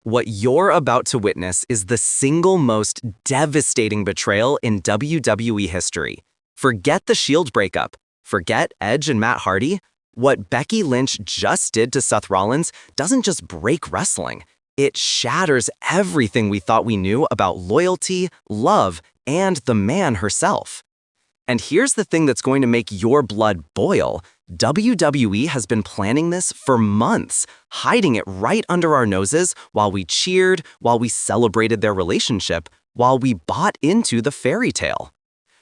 What you're about to witness is the single most devastating betrayal in WWE history. Forget the Shield breakup. Forget Edge and Matt Hardy. What Becky Lynch just did to Seth Rollins doesn't just break wrestling. It shatters everything we thought we knew about loyalty, love, and the man herself. And here's the thing that's going to make your blood boil. WWE has been planning this for months, hiding it right under our noses while we cheered, while we celebrated their relationship, while we bought into the fairy tale.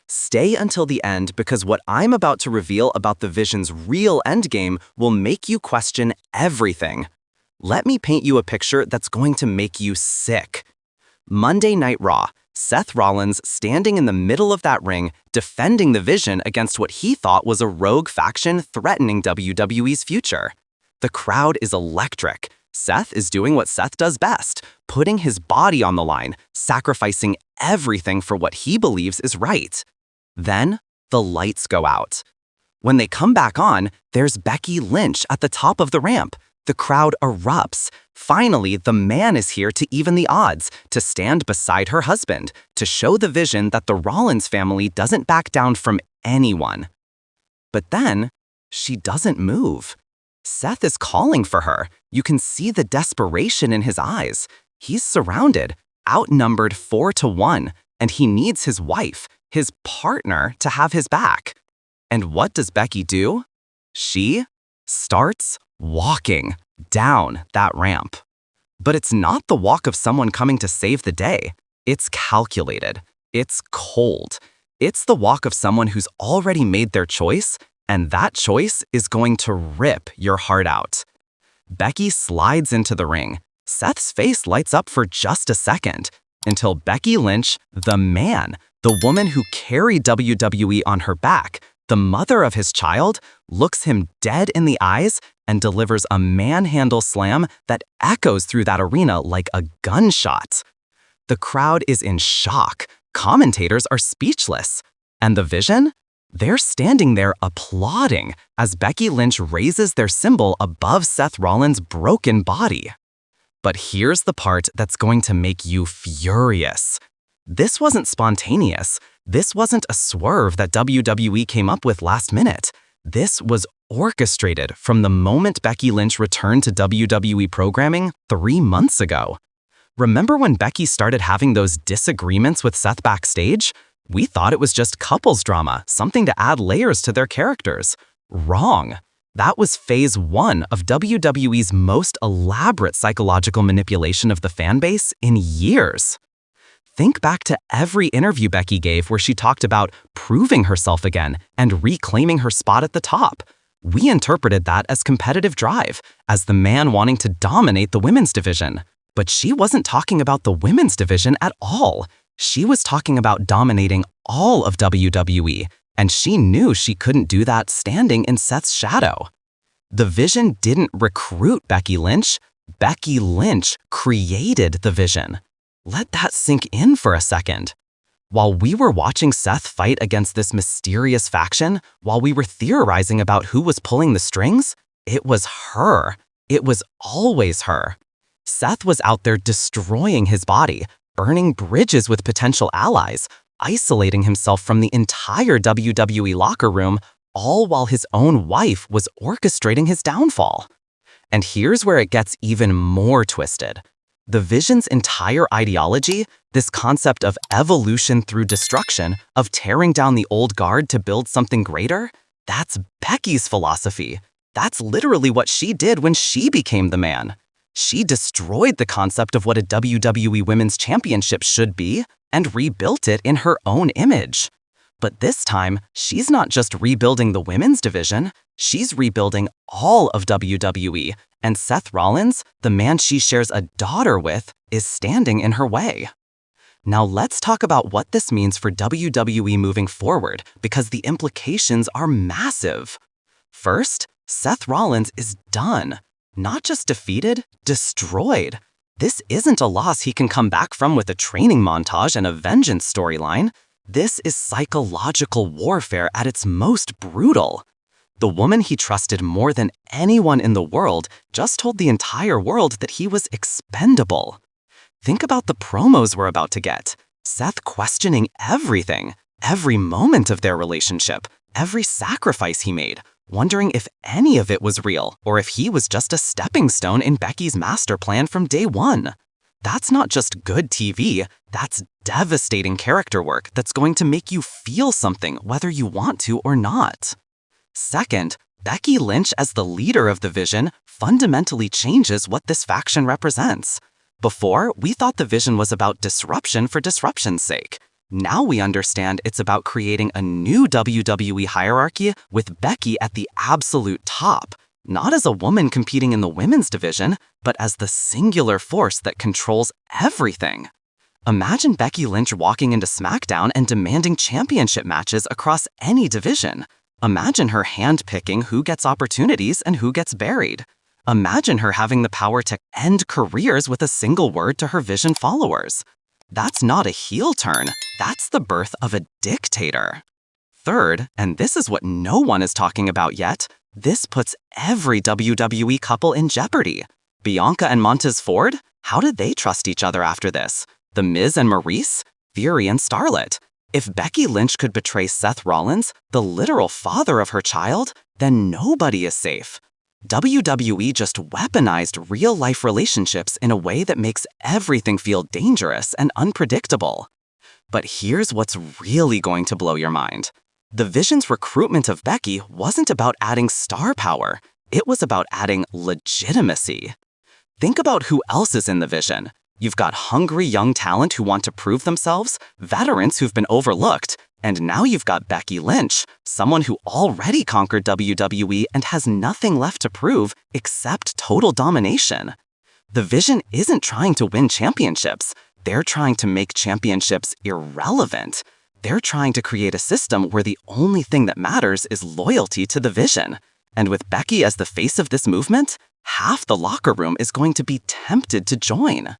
Stay until the end because what I'm about to reveal about the Vision's real endgame will make you question everything. Let me paint you a picture that's going to make you sick. Monday Night Raw. Seth Rollins standing in the middle of that ring, defending the Vision against what he thought was a rogue faction threatening WWE's future. The crowd is electric. Seth is doing what Seth does best, putting his body on the line, sacrificing everything for what he believes is right. Then, the lights go out. When they come back on, there's Becky Lynch at the top of the ramp. The crowd erupts. Finally, the man is here to even the odds, to stand beside her husband, to show the Vision that the Rollins family doesn't back down from anyone. But then, she doesn't move. Seth is calling for her. You can see the desperation in his eyes. He's surrounded, outnumbered 4-1, and he needs his wife, his partner, to have his back. And what does Becky do? She starts walking down that ramp. But it's not the walk of someone coming to save the day. It's calculated. It's cold. It's the walk of someone who's already made their choice, and that choice is going to rip your heart out. Becky slides into the ring. Seth's face lights up for just a second, until Becky Lynch, the man, the woman who carried WWE on her back, the mother of his child, looks him dead in the eyes and delivers a manhandle slam that echoes through that arena like a gunshot. The crowd is in shock. Commentators are speechless. And the Vision? They're standing there applauding as Becky Lynch raises their symbol above Seth Rollins' broken body. But here's the part that's going to make you furious. This wasn't spontaneous. This wasn't a swerve that WWE came up with last minute. This was orchestrated from the moment Becky Lynch returned to WWE programming 3 months ago. Remember when Becky started having those disagreements with Seth backstage? We thought it was just couples drama, something to add layers to their characters. Wrong. That was phase 1 of WWE's most elaborate psychological manipulation of the fan base in years. Think back to every interview Becky gave where she talked about proving herself again and reclaiming her spot at the top. We interpreted that as competitive drive, as the man wanting to dominate the women's division. But she wasn't talking about the women's division at all. She was talking about dominating all of WWE, and she knew she couldn't do that standing in Seth's shadow. The Vision didn't recruit Becky Lynch. Becky Lynch created the Vision. Let that sink in for a second. While we were watching Seth fight against this mysterious faction, while we were theorizing about who was pulling the strings, it was her. It was always her. Seth was out there destroying his body, burning bridges with potential allies, isolating himself from the entire WWE locker room, all while his own wife was orchestrating his downfall. And here's where it gets even more twisted. The Vision's entire ideology, this concept of evolution through destruction, of tearing down the old guard to build something greater, that's Becky's philosophy. That's literally what she did when she became the man. She destroyed the concept of what a WWE Women's Championship should be and rebuilt it in her own image. But this time, she's not just rebuilding the women's division, she's rebuilding all of WWE, and Seth Rollins, the man she shares a daughter with, is standing in her way. Now let's talk about what this means for WWE moving forward, because the implications are massive. First, Seth Rollins is done. Not just defeated, destroyed. This isn't a loss he can come back from with a training montage and a vengeance storyline. This is psychological warfare at its most brutal. The woman he trusted more than anyone in the world just told the entire world that he was expendable. Think about the promos we're about to get. Seth questioning everything, every moment of their relationship, every sacrifice he made, wondering if any of it was real or if he was just a stepping stone in Becky's master plan from day one. That's not just good TV, that's devastating character work that's going to make you feel something whether you want to or not. Second, Becky Lynch as the leader of the Vision fundamentally changes what this faction represents. Before, we thought the Vision was about disruption for disruption's sake. Now we understand it's about creating a new WWE hierarchy with Becky at the absolute top, not as a woman competing in the women's division, but as the singular force that controls everything. Imagine Becky Lynch walking into SmackDown and demanding championship matches across any division. Imagine her handpicking who gets opportunities and who gets buried. Imagine her having the power to end careers with a single word to her Vision followers. That's not a heel turn, that's the birth of a dictator. Third, and this is what no one is talking about yet, this puts every WWE couple in jeopardy. Bianca and Montez Ford? How did they trust each other after this? The Miz and Maurice? Fury and Starlet? If Becky Lynch could betray Seth Rollins, the literal father of her child, then nobody is safe. WWE just weaponized real-life relationships in a way that makes everything feel dangerous and unpredictable. But here's what's really going to blow your mind. The Vision's recruitment of Becky wasn't about adding star power, it was about adding legitimacy. Think about who else is in the Vision. You've got hungry young talent who want to prove themselves, veterans who've been overlooked, and now you've got Becky Lynch, someone who already conquered WWE and has nothing left to prove except total domination. The Vision isn't trying to win championships, they're trying to make championships irrelevant. They're trying to create a system where the only thing that matters is loyalty to the Vision. And with Becky as the face of this movement, half the locker room is going to be tempted to join.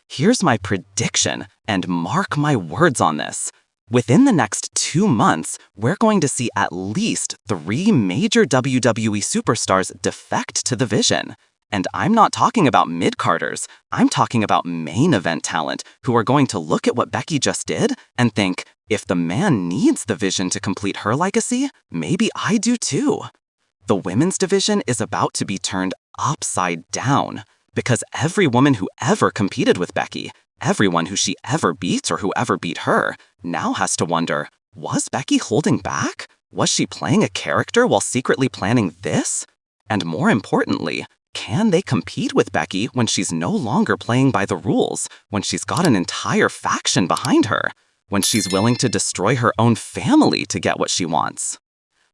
Here's my prediction, and mark my words on this. Within the next 2 months, we're going to see at least 3 major WWE superstars defect to the Vision. And I'm not talking about mid-carders, I'm talking about main event talent who are going to look at what Becky just did and think, if the man needs the Vision to complete her legacy, maybe I do too. The women's division is about to be turned upside down, because every woman who ever competed with Becky, everyone who she ever beat or who ever beat her, now has to wonder, was Becky holding back? Was she playing a character while secretly planning this? And more importantly, can they compete with Becky when she's no longer playing by the rules, when she's got an entire faction behind her, when she's willing to destroy her own family to get what she wants?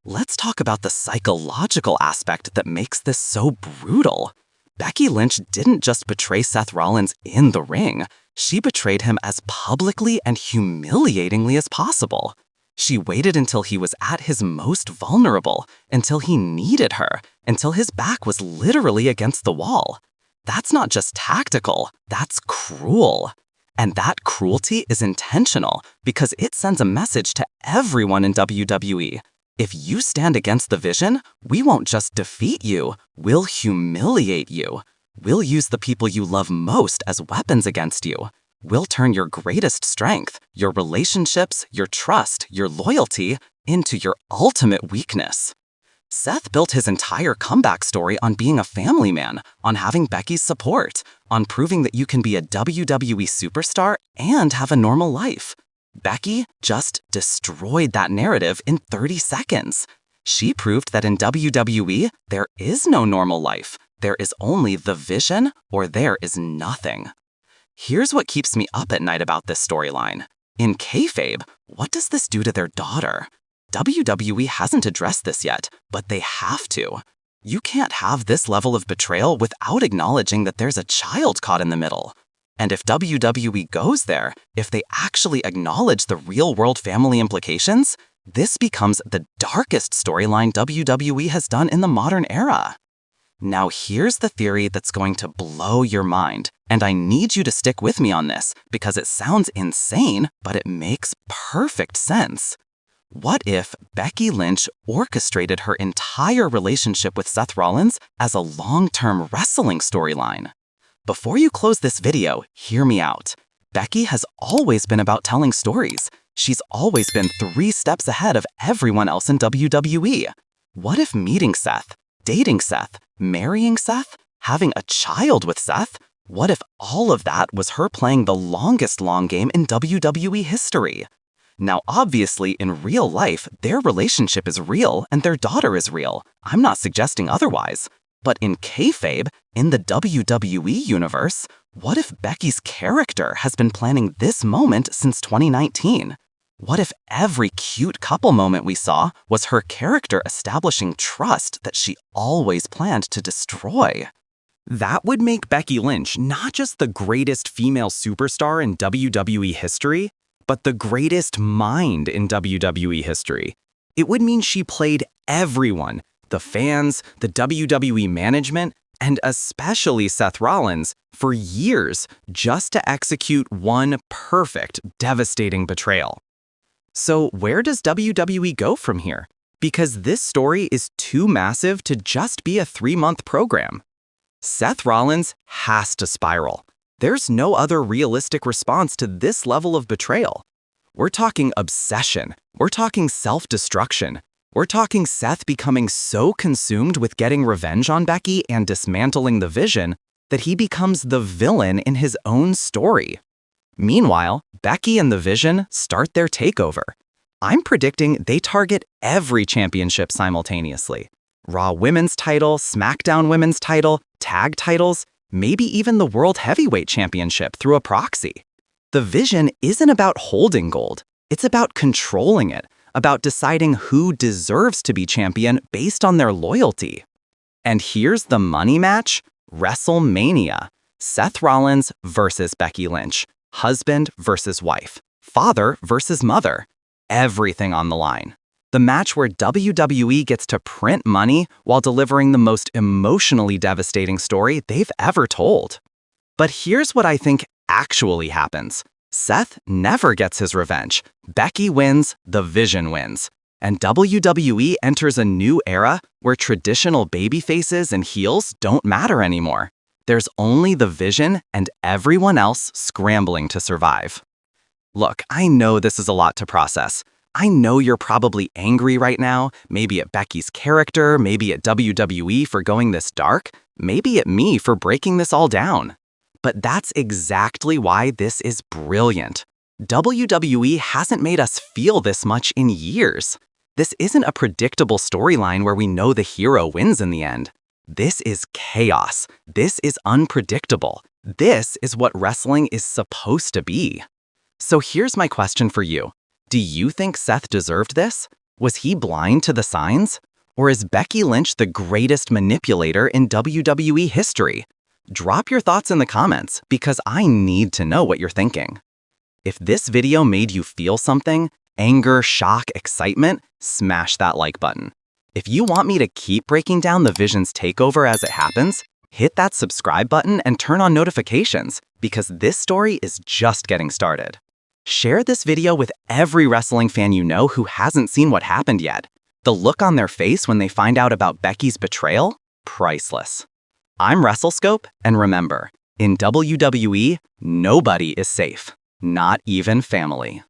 Let's talk about the psychological aspect that makes this so brutal. Becky Lynch didn't just betray Seth Rollins in the ring, she betrayed him as publicly and humiliatingly as possible. She waited until he was at his most vulnerable, until he needed her, until his back was literally against the wall. That's not just tactical, that's cruel. And that cruelty is intentional because it sends a message to everyone in WWE. If you stand against the Vision, we won't just defeat you, we'll humiliate you. We'll use the people you love most as weapons against you. We'll turn your greatest strength, your relationships, your trust, your loyalty, into your ultimate weakness. Seth built his entire comeback story on being a family man, on having Becky's support, on proving that you can be a WWE superstar and have a normal life. Becky just destroyed that narrative in 30 seconds. She proved that in WWE, there is no normal life. There is only the Vision, or there is nothing. Here's what keeps me up at night about this storyline. In kayfabe, what does this do to their daughter? WWE hasn't addressed this yet, but they have to. You can't have this level of betrayal without acknowledging that there's a child caught in the middle. And if WWE goes there, if they actually acknowledge the real-world family implications, this becomes the darkest storyline WWE has done in the modern era. Now here's the theory that's going to blow your mind, and I need you to stick with me on this because it sounds insane, but it makes perfect sense. What if Becky Lynch orchestrated her entire relationship with Seth Rollins as a long-term wrestling storyline? Before you close this video, hear me out. Becky has always been about telling stories. She's always been 3 steps ahead of everyone else in WWE. What if meeting Seth, dating Seth, marrying Seth, having a child with Seth? What if all of that was her playing the longest long game in WWE history? Now, obviously, in real life, their relationship is real and their daughter is real. I'm not suggesting otherwise. But in kayfabe, in the WWE universe, what if Becky's character has been planning this moment since 2019? What if every cute couple moment we saw was her character establishing trust that she always planned to destroy? That would make Becky Lynch not just the greatest female superstar in WWE history, but the greatest mind in WWE history. It would mean she played everyone, the fans, the WWE management, and especially Seth Rollins, for years just to execute one perfect, devastating betrayal. So where does WWE go from here? Because this story is too massive to just be a 3-month program. Seth Rollins has to spiral. There's no other realistic response to this level of betrayal. We're talking obsession. We're talking self-destruction. We're talking Seth becoming so consumed with getting revenge on Becky and dismantling the Vision that he becomes the villain in his own story. Meanwhile, Becky and the Vision start their takeover. I'm predicting they target every championship simultaneously. Raw Women's title, SmackDown Women's title, tag titles, maybe even the World Heavyweight Championship through a proxy. The Vision isn't about holding gold. It's about controlling it, about deciding who deserves to be champion based on their loyalty. And here's the money match: WrestleMania. Seth Rollins versus Becky Lynch. Husband versus wife. Father versus mother. Everything on the line. The match where WWE gets to print money while delivering the most emotionally devastating story they've ever told. But here's what I think actually happens. Seth never gets his revenge. Becky wins, the Vision wins. And WWE enters a new era where traditional babyfaces and heels don't matter anymore. There's only the Vision and everyone else scrambling to survive. Look, I know this is a lot to process. I know you're probably angry right now, maybe at Becky's character, maybe at WWE for going this dark, maybe at me for breaking this all down. But that's exactly why this is brilliant. WWE hasn't made us feel this much in years. This isn't a predictable storyline where we know the hero wins in the end. This is chaos. This is unpredictable. This is what wrestling is supposed to be. So here's my question for you. Do you think Seth deserved this? Was he blind to the signs? Or is Becky Lynch the greatest manipulator in WWE history? Drop your thoughts in the comments because I need to know what you're thinking. If this video made you feel something, anger, shock, excitement, smash that like button. If you want me to keep breaking down the Vision's takeover as it happens, hit that subscribe button and turn on notifications because this story is just getting started. Share this video with every wrestling fan you know who hasn't seen what happened yet. The look on their face when they find out about Becky's betrayal? Priceless. I'm WrestleScope, and remember, in WWE, nobody is safe, not even family.